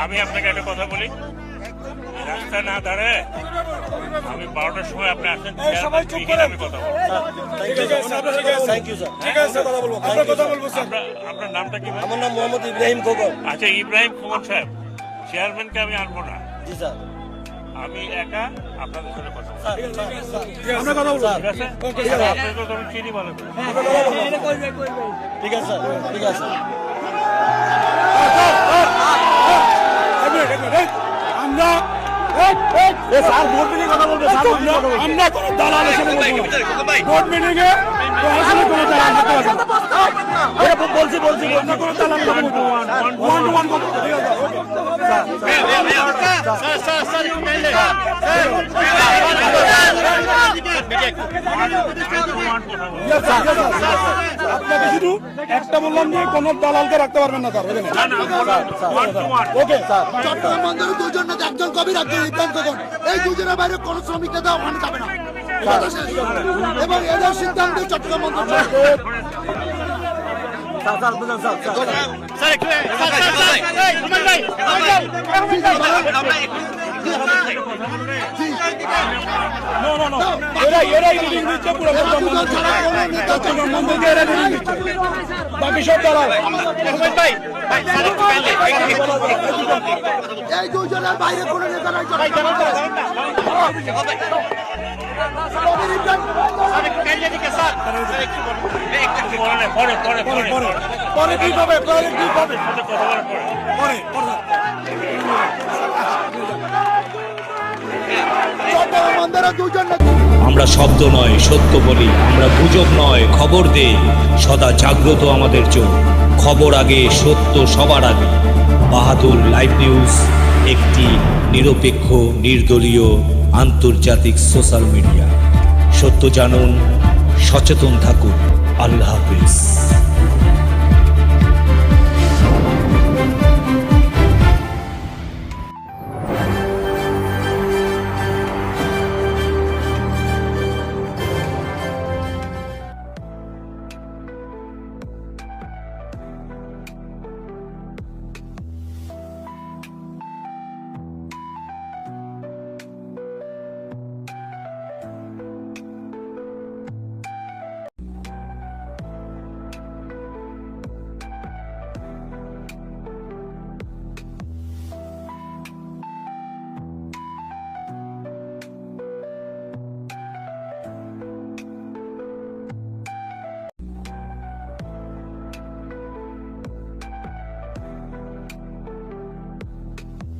আমি আপনাকে একটা কথা বলি, রাস্তা না দাঁড়ায় আমি 12টার সময় আপনি আসেন, আমি কথা বলবো। আপনার নামটা কি? আমার নাম মোহাম্মদ ইব্রাহিম খোকন। আচ্ছা, ইব্রাহিম খোকন সাহেব, চেয়ারম্যানকে আমি আনবো না, জি স্যার, আমি একা আপনাদের সাথে কথা বলবো। আপনাকে তো আমি চিনি ভালো করে। ঠিক আছে স্যার, ঠিক আছে। আমরা কোনো দালাল এখানে বোর্ড মিটিং এ কোনো দালাল করতে পারবেন বলছি আমরা কোনো দালাল করবো ওয়ান টু ওয়ান করবো। আপনাকে শুধু একটা বললাম যে কোনো দালালকে রাখতে পারবেন না স্যার। ওকে চট্টগ্রাম বন্দরে দুজন না একজন কবির একজন ইব্রাহিম খোকন, এই দুজনের বাইরে কোনো শ্রমিককে দেওয়া ওখানে যাবে না এবং এদের সিদ্ধান্ত চট্টগ্রাম বন্দর এরাই মিটিং দিচ্ছে পুরো চট্টগ্রাম বন্দরকে এরা মিটিং দিচ্ছে, বাকি সব দালাল। এই দুজনের বাইরে কোনো নেতা নাই। পরে কি হবে, পরে কি হবে, পরে চট্টগ্রাম বন্দরে দুজন আমরা শব্দ নয় সত্য বলি, আমরা গুজব নয় খবর দেই, সদা জাগ্রত আমাদের চোখ, খবর আগে সত্য সবার আগে। বাহাদুর লাইভ নিউজ একটি নিরপেক্ষ নির্দলীয় আন্তর্জাতিক সোশ্যাল মিডিয়া। সত্য জানুন, সচেতন থাকুন। আল্লাহ হাফিজ।